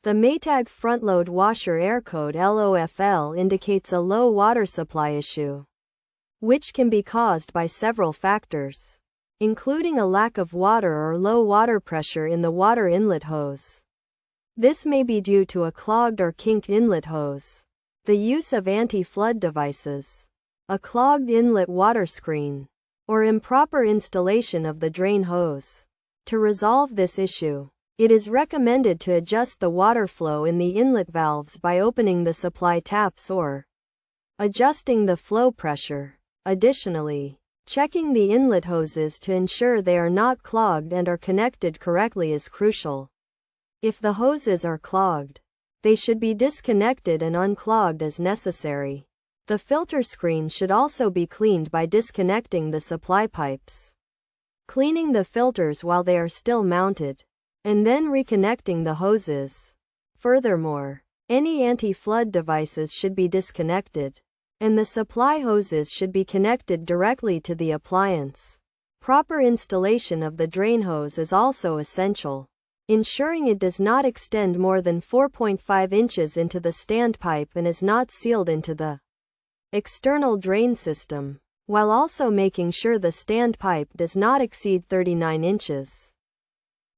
The Maytag front-load washer air code LOFL indicates a low water supply issue, which can be caused by several factors, including a lack of water or low water pressure in the water inlet hose. This may be due to a clogged or kinked inlet hose, the use of anti-flood devices, a clogged inlet water screen, or improper installation of the drain hose. To resolve this issue, it is recommended to adjust the water flow in the inlet valves by opening the supply taps or adjusting the flow pressure. Additionally, checking the inlet hoses to ensure they are not clogged and are connected correctly is crucial. If the hoses are clogged, they should be disconnected and unclogged as necessary. The filter screen should also be cleaned by disconnecting the supply pipes, cleaning the filters while they are still mounted, and then reconnecting the hoses. Furthermore, any anti-flood devices should be disconnected, and the supply hoses should be connected directly to the appliance. Proper installation of the drain hose is also essential, ensuring it does not extend more than 4.5 inches into the standpipe and is not sealed into the external drain system, while also making sure the standpipe does not exceed 39 inches.